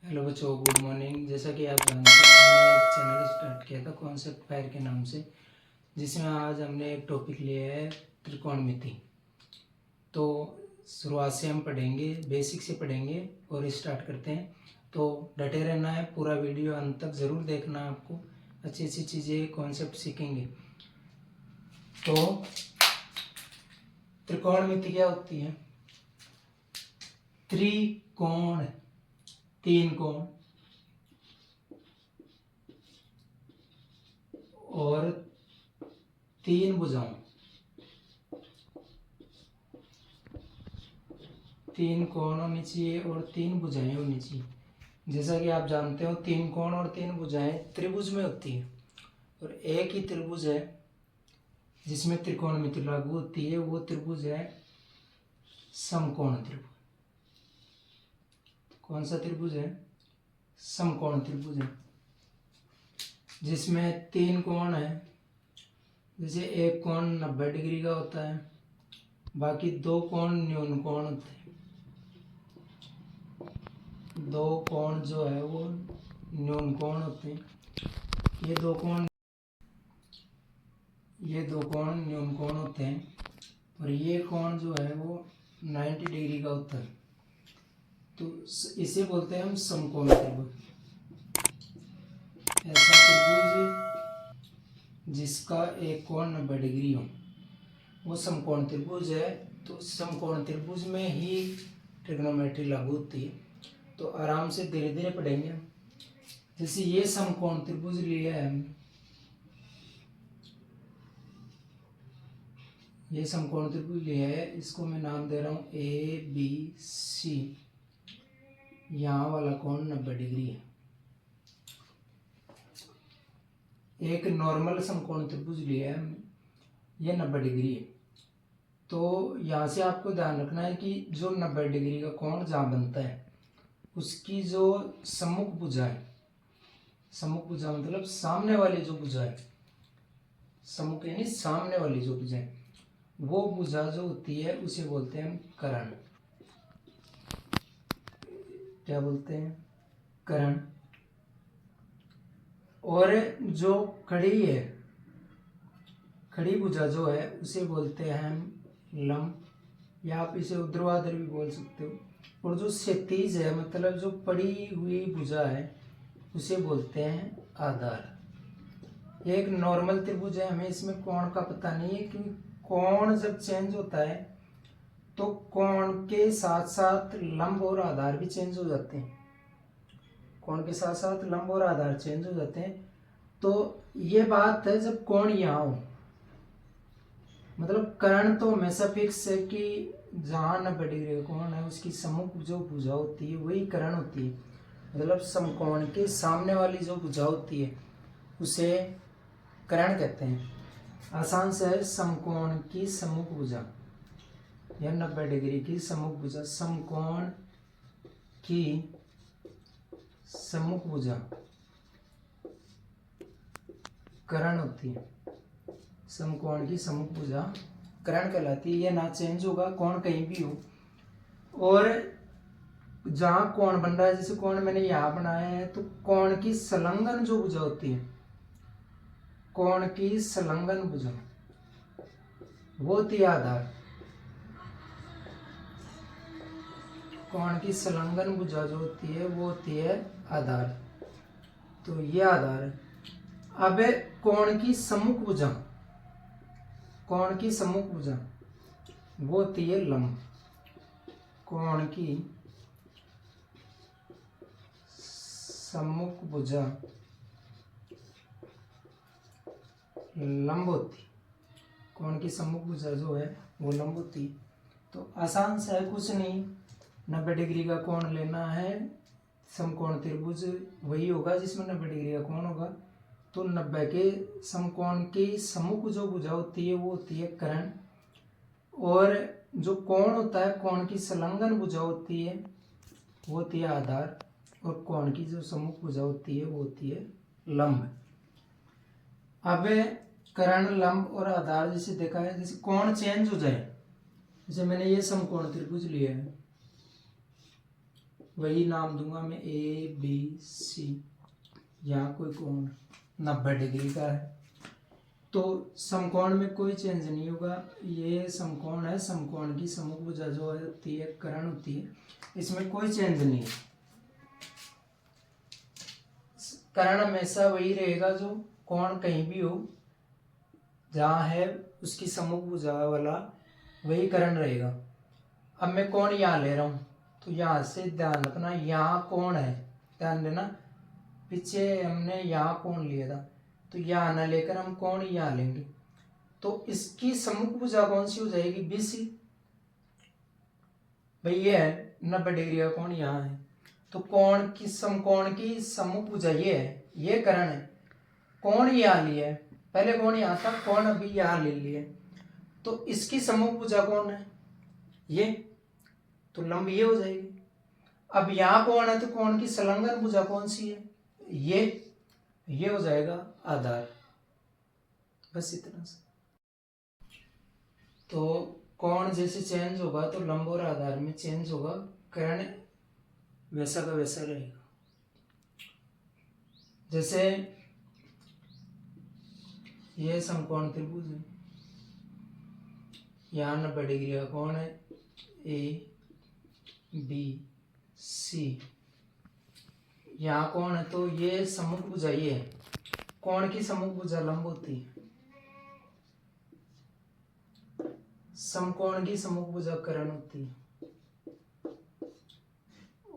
Hello बच्चों, good morning. जैसा कि आप जानते हैं, हमने एक चैनल स्टार्ट किया था कॉन्सेप्ट फायर के नाम से, जिसमें आज हमने एक टॉपिक लिया है त्रिकोणमिति। तो शुरुआत से हम पढ़ेंगे, बेसिक से पढ़ेंगे और स्टार्ट करते हैं। तो डटे रहना है, पूरा वीडियो अंत तक ज़रूर देखना है, आपको अच्छी अच्छी चीज़ें कॉन्सेप्ट सीखेंगे। तो त्रिकोणमिति क्या होती है? त्रिकोण, तीन कोण, और तीन भुजाओं, तीन कोण होनी चाहिए और तीन भुजाएं होनी चाहिए। जैसा कि आप जानते हो, तीन कोण और तीन भुजाएं त्रिभुज में होती है, और एक ही त्रिभुज है जिसमें त्रिकोणमिति लागू होती है। वो त्रिभुज है समकोण त्रिभुज। कौन सा त्रिभुज है? समकोण त्रिभुज है, जिसमें तीन कोण है। जैसे एक कोण 90 डिग्री का होता है, बाकी दो कोण न्यून कोण होते हैं। दो कोण जो है वो न्यून कोण होते हैं। ये दो कोण न्यून कोण होते हैं, और ये कोण जो है वो 90 डिग्री का होता है। तो इसे बोलते हैं हम समकोण त्रिभुज। ऐसा त्रिभुज जिसका एक कोण 90 डिग्री हो, वो समकोण त्रिभुज है। तो समकोण त्रिभुज में ही ट्रिग्नोमेट्री लागू होती है। तो आराम से धीरे धीरे पढ़ेंगे। जैसे ये समकोण त्रिभुज लिया है हमने, ये समकोण त्रिभुज लिया है, इसको मैं नाम दे रहा हूँ ABC। यहाँ वाला कोण 90 डिग्री है। एक नॉर्मल समकोण त्रिभुज लिया है हमने, ये 90 डिग्री है। तो यहाँ से आपको ध्यान रखना है कि जो 90 डिग्री का कोण जहाँ बनता है, उसकी जो सम्मुख भुजा है, सम्मुख भुजा मतलब सामने वाली जो भुजा है, सम्मुख यानी सामने वाली जो भुजा है, वो भुजा जो होती है उसे बोलते हैं हम कर्ण। क्या बोलते हैं? कर्ण। और जो खड़ी है, खड़ी भुजा जो है, उसे बोलते हैं हम लंब, या आप इसे ऊर्ध्वाधर भी बोल सकते हो। और जो क्षैतिज है, मतलब जो पड़ी हुई भुजा है, उसे बोलते हैं आधार। एक नॉर्मल त्रिभुज है, हमें इसमें कोण का पता नहीं है, क्योंकि कोण जब चेंज होता है तो कोण के साथ साथ लंब और आधार भी चेंज हो जाते हैं। कोण के साथ साथ लंब और आधार चेंज हो जाते हैं। तो ये बात है जब कोण यहाँ हो, मतलब कर्ण तो हमेशा फिक्स है कि जहाँ 90 डिग्री का कोण है, उसकी सम्मुख जो भुजा होती है वही कर्ण होती है। मतलब समकोण के सामने वाली जो भुजा होती है उसे कर्ण कहते हैं। आसान से है, समकोण की सम्मुख भुजा या 90 डिग्री की सम्मुख भुजा, समकोण की सम्मुख भुजा कर्ण होती है। समकोण की सम्मुख भुजा कर्ण कहलाती है। यह ना चेंज होगा, कोण कहीं भी हो। और जहां कोण बन रहा है, जैसे कोण मैंने यहां बनाया है, तो कोण की संलग्न जो भुजा होती है, कोण की संलग्न भुजा वो होती है आधार। कोण की संलग्न भुजा जो होती है वो होती है आधार। तो ये आधार है। अब कोण की सम्मुख भुजा, कोण की सम्मुख भुजा वो होती है लंब। कोण की सम्मुख भुजा लंब होती, कोण की सम्मुख भुजा जो है वो लंब होती। तो आसान सा है, कुछ नहीं, 90 डिग्री का कोण लेना है। समकोण त्रिभुज वही होगा जिसमें 90 डिग्री का कोण होगा। तो 90 के समकोण की सम्मुख जो भुजा होती है वो होती है कर्ण, और जो कोण होता है, कोण की संलग्न भुजा होती है वो होती है आधार, और कोण की जो सम्मुख भुजा होती है वो होती है लंब। अब कर्ण, लंब और आधार जैसे देखा है, जैसे कोण चेंज हो जाए, जैसे मैंने ये समकोण त्रिभुज लिया है, वही नाम दूंगा मैं ABC। यहाँ कोई कोण 90 डिग्री का है, तो समकोण में कोई चेंज नहीं होगा। ये समकोण है, समकोण की सम्मुख भुजा जो है होती है कर्ण होती है, इसमें कोई चेंज नहीं है। कर्ण हमेशा वही रहेगा, जो कोण कहीं भी हो जहाँ है उसकी सम्मुख भुजा वाला वही कर्ण रहेगा। अब मैं कोण यहाँ ले रहा हूँ, तो यहाँ से ध्यान रखना, यहाँ कोण है, ध्यान देना। पीछे हमने यहाँ कोण लिया था, तो यहाँ ना लेकर हम कोण यहाँ लेंगे, तो इसकी सम्मुख भुजा कौन सी हो जाएगी? BC। भाई ये है 90 डिग्री का कोण यहाँ है, तो कोण की समकोण की सम्मुख भुजा ये है, ये कर्ण है। कोण यहाँ लिया है, पहले कोण यहाँ था, कोण अभी यहाँ ले लिया, तो इसकी सम्मुख भुजा कौन है? ये, तो लंब ये हो जाएगी। अब यहाँ कोण है, तो कोण की संलग्न भुजा कौन सी है? ये हो जाएगा आधार। बस इतना सा। तो कोण जैसे चेंज होगा तो लंब और आधार में चेंज होगा, कर्ण वैसा का वैसा रहेगा। जैसे ये समकोण त्रिभुज है, यहाँ 90 डिग्री का कोण है ABC, यहाँ कोण है, तो ये सम्मुख भुजा ये है, कोण की सम्मुख भुजा लंब होती है, समकोण की सम्मुख भुजा कर्ण होती है,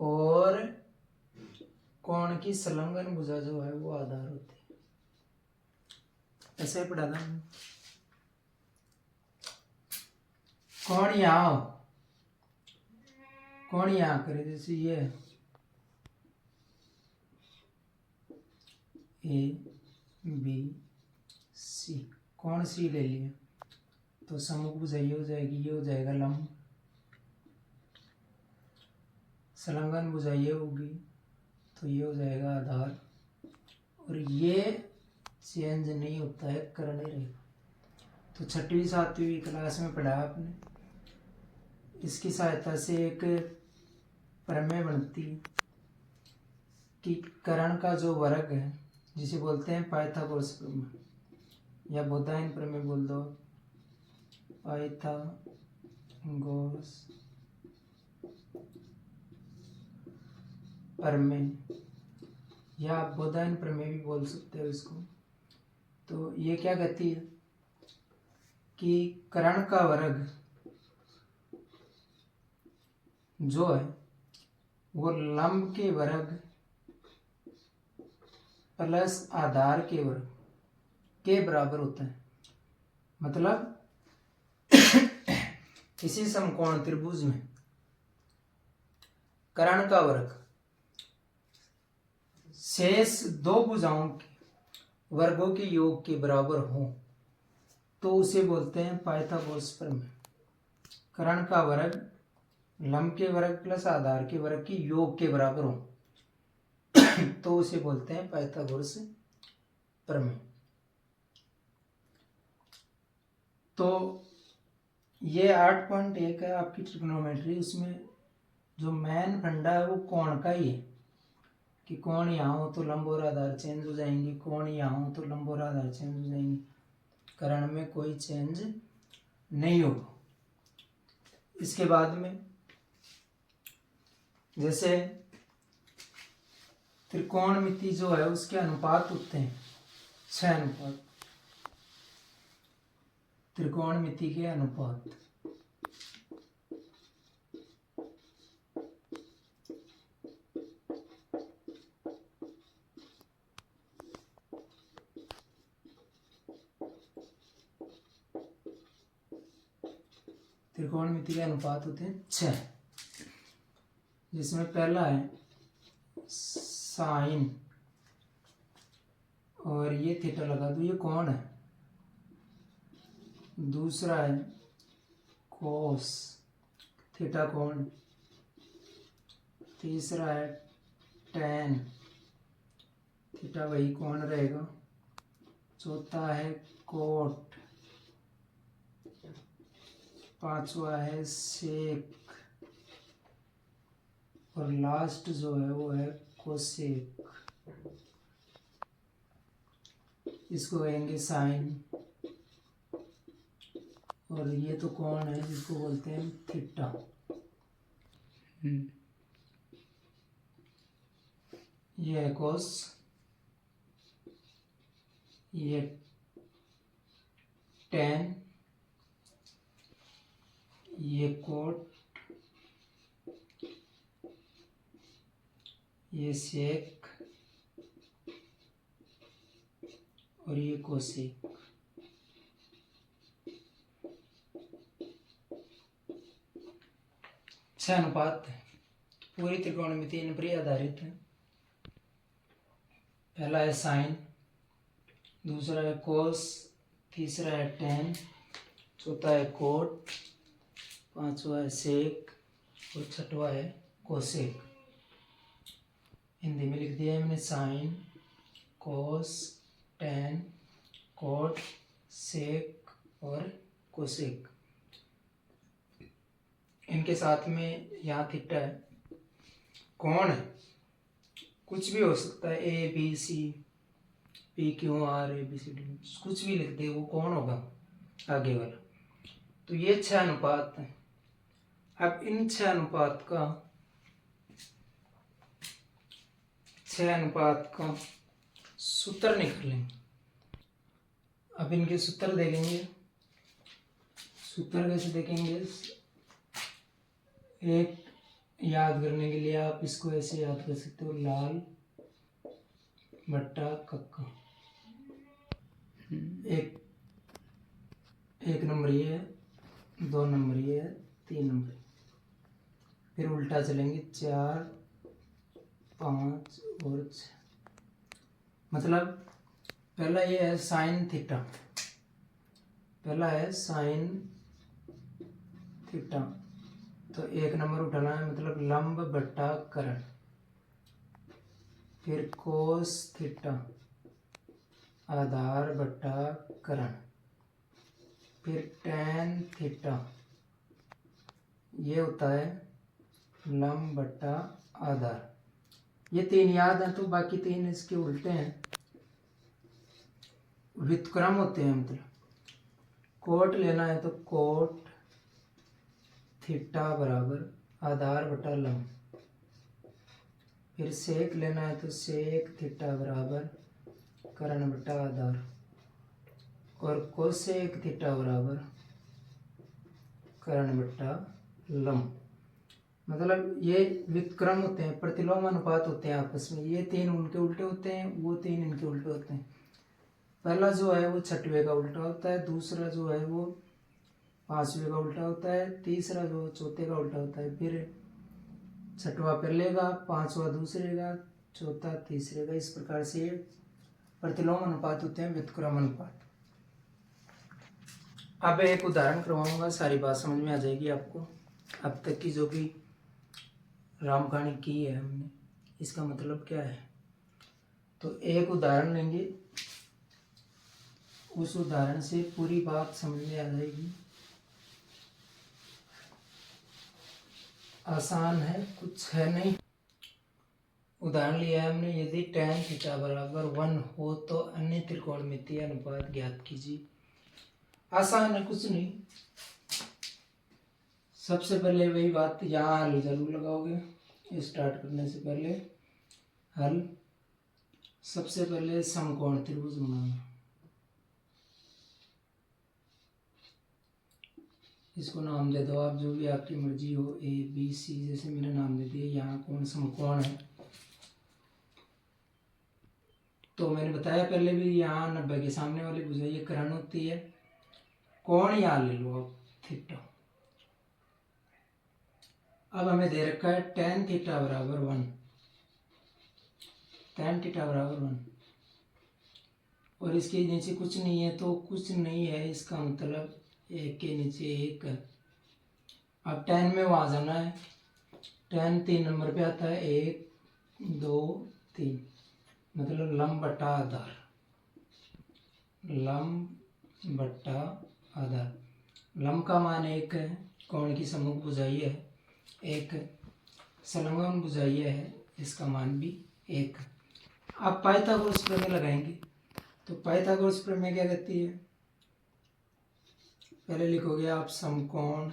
और कोण की संलग्न भुजा जो है वो आधार होती है। ऐसे पढ़ा था कोण यहाँ हो, कोण यहाँ करे, जैसे ये ABC, कोण C ले लिया, तो सम्मुख भुजा ये हो जाएगी, ये हो जाएगा लंब, संलग्न भुजा ये होगी, तो ये हो जाएगा आधार, और ये चेंज नहीं होता है, कर्ण ही रहेगा। तो 6वीं 7वीं क्लास में पढ़ा आपने, इसकी सहायता से एक प्रमेय बनती है कि कर्ण का जो वर्ग है, जिसे बोलते हैं पाइथागोरस प्रमेय, या बोधायन प्रमेय बोल दो, पाइथागोरस प्रमेय, या बोधायन प्रमेय भी बोल सकते हो इसको। तो ये क्या कहती है कि कर्ण का वर्ग जो है वो लंब के वर्ग प्लस आधार के वर्ग के बराबर होता है। मतलब किसी समकोण त्रिभुज में कर्ण का वर्ग शेष दो भुजाओं के वर्गों के योग के बराबर हो, तो उसे बोलते हैं पाइथागोरस प्रमेय। कर्ण का वर्ग लंब के वर्ग प्लस आधार के वर्ग के योग के बराबर हो, तो उसे बोलते हैं पाइथागोरस प्रमेय। तो ये 8.1 है आपकी ट्रिग्नोमेट्री, उसमें जो मेन फंडा है वो कोण का ही है, कि कोण यहाँ हो तो लंब और आधार चेंज हो जाएंगे, कोण यहाँ हो तो लंब और आधार चेंज हो जाएंगे, कर्ण में कोई चेंज नहीं होगा। इसके बाद में जैसे त्रिकोणमिति जो है उसके अनुपात होते हैं 6 अनुपात, त्रिकोणमिति के अनुपात। त्रिकोणमिति के अनुपात होते हैं 6, जिसमें पहला है साइन, और ये थीटा लगा दो, ये कोण है। दूसरा है कोस, थीटा कोण। तीसरा है टैन, थीटा वही कोण रहेगा। चौथा है कोट। पांचवा है सेक। और लास्ट जो है वो है कोसेक, इसको कहेंगे साइन। और ये तो कौन है जिसको बोलते हैं थीटा। ये है कोस, ये टेन, ये कोट, ये सेक और ये कोसेक। छह अनुपात पूरी त्रिकोणमिति इन पर ही आधारित है। पहला है साइन, दूसरा है कोस, तीसरा है टेन, चौथा है कोट, पांचवा है सेक और छठवा है कोसेक। हिंदी में लिख दिया है मैंने साइन, कोस, टेन, कोट, सेक और कोसेक। इनके साथ में यहाँ थीटा है। कौन है कुछ भी हो सकता है, A B C, P Q R, A B C D, कुछ भी लिख दे, वो कौन होगा आगे वाला। तो ये छह अनुपात है। अब इन छह अनुपात का सूत्र निकालेंगे। अब इनके सूत्र देखेंगे। सूत्र कैसे देखेंगे, एक याद करने के लिए आप इसको ऐसे याद कर सकते हो, लाल बट्टा कक्का। एक नंबर ये है, 2 नंबर ये है, 3 नंबर। फिर उल्टा चलेंगे, 4, 5 और 6। मतलब पहला ये है साइन थीटा, पहला है साइन थीटा, तो 1 नंबर उठाना है, मतलब लंब बट्टा करण। फिर कोस थीटा, आधार बट्टा करण। फिर टेन थीटा, ये होता है लंब बट्टा आधार। ये 3 याद हैं, तो बाकी 3 इसके उल्टे हैं, व्युत्क्रम होते हैं। मतलब कोट लेना है तो कोट थीटा बराबर आधार बटा लंब। फिर सेक लेना है तो सेक थीटा बराबर करण बटा आधार। और कोसेक थीटा बराबर करण बटा लंब। मतलब ये व्युत्क्रम होते हैं, प्रतिलोम अनुपात होते हैं आपस में। ये 3 उनके उल्टे होते हैं, वो 3 इनके उल्टे होते हैं। पहला जो है वो 6वें का उल्टा होता है, दूसरा जो है वो 5वें का उल्टा होता है, तीसरा जो 4थे का उल्टा होता है। फिर 6वां पहले का, 5वां दूसरे का, 4था तीसरे का। इस प्रकार से प्रतिलोम अनुपात होते हैं, व्युत्क्रम अनुपात। अब एक उदाहरण करवाऊंगा, सारी बात समझ में आ जाएगी आपको। अब तक की जो भी राम कहानी की है हमने, इसका मतलब क्या है। तो एक उदाहरण लेंगे, उस उदाहरण से पूरी बात समझ में आ जाएगी। आसान है, कुछ है नहीं। उदाहरण लिया है हमने, यदि tan थीटा बराबर 1 हो तो अन्य त्रिकोणमितीय अनुपात ज्ञात कीजिए। आसान है, कुछ नहीं। सबसे पहले वही बात, यहाँ हल जरूर लगाओगे स्टार्ट करने से पहले। हल सबसे पहले समकोण त्रिभुज बनाना। इसको नाम दे दो आप, जो भी आपकी मर्जी हो, ए बी सी, जैसे मैंने नाम दे दिए। यहाँ कौन समकोण है, तो मैंने बताया पहले भी, यहाँ 90 के सामने वाली भुजा ये करण होती है। कोण यहाँ ले लो आप थीटा। अब हमें दे रखा है tan थीटा बराबर 1, tan थीटा बराबर 1, और इसके नीचे कुछ नहीं है, तो कुछ नहीं है इसका मतलब 1 के नीचे 1 है। अब tan में वहाँ जाना है, tan 3 नंबर पे आता है, 1 2 3, मतलब लंब बटा आधार, लंब बटा आधार। लंब का मान 1 है, कोण की सम्मुख भुजाई है 1, संलग्न भुजाइय है, इसका मान भी 1। आप पाइथागोरस प्रमेय लगाएंगे तो पाइथागोरस प्रमेय क्या कहती है, पहले लिखोगे आप समकोण,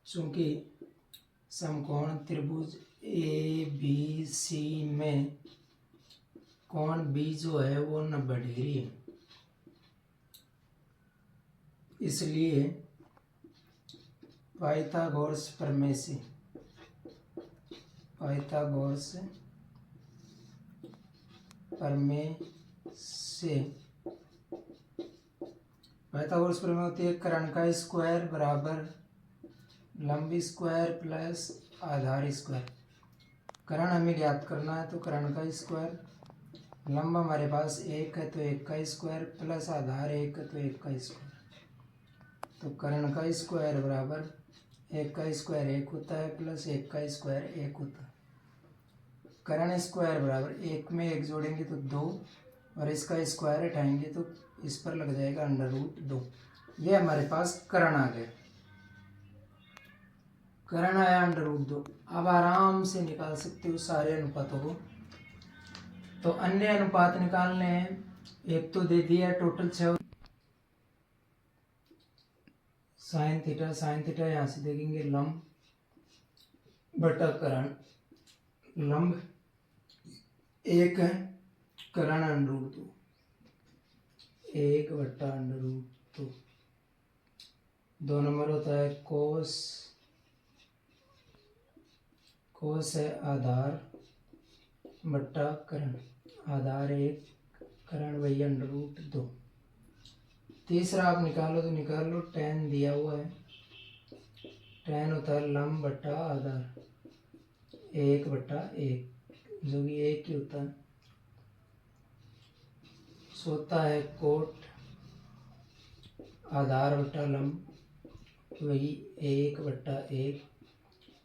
चूंकि समकोण त्रिभुज ए बी सी में कोण बी जो है वो 90 डिग्री है, इसलिए पाइथागोरस प्रमेय से पाइथागोरस प्रमेय होती है कर्ण का स्क्वायर बराबर लंब स्क्वायर प्लस आधार स्क्वायर। कर्ण हमें ज्ञात करना है तो कर्ण का स्क्वायर, लंब हमारे पास 1 है तो 1 का स्क्वायर प्लस आधार 1 है तो 1 का स्क्वायर। तो कर्ण का स्क्वायर बराबर 1 का स्क्वायर 1 होता है प्लस 1 का स्क्वायर 1 होता है। कर्ण स्क्वायर बराबर 1 में 1 जोड़ेंगे तो 2 और इसका स्क्वायर हटाएंगे तो इस पर लग जाएगा √2। ये हमारे पास कर्ण आ गया, कर्ण आया √2। अब आराम से निकाल सकते हो सारे अनुपातों को। तो अन्य अनुपात निकालने हैं, एक तो दे दिया टोटल 6 साइन थीटा यहाँ से देखेंगे लंब बटा कर्ण, लंब 1 है, कर्ण √2 1 बटा √2। 2 नंबर होता है कोस है आधार बटा कर्ण, आधार 1 कर्ण वही √2। तीसरा आप निकालो तो निकाल लो, tan दिया हुआ है, tan होता है लंब बटा आधार 1 बटा 1 जो कि 1 ही होता है। सोता है कोट आधार बटा लंब वही 1 बटा 1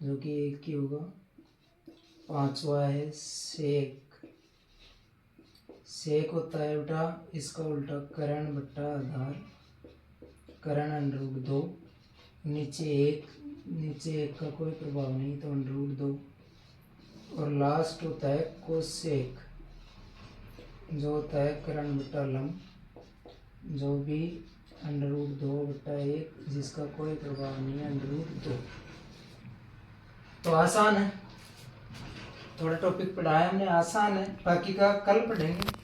जो कि 1 ही होगा। 5वां है सेक होता है बेटा इसका उल्टा कर्ण बटा आधार कर्ण √2, नीचे 1 का कोई प्रभाव नहीं तो √2। और लास्ट होता है कोसेक जो होता है कर्ण बटा लंब जो भी √2 बटा 1 जिसका कोई प्रभाव नहीं है √2। तो आसान है, थोड़ा टॉपिक पढ़ाया हमने, आसान है, बाकी का कल पढ़ेंगे।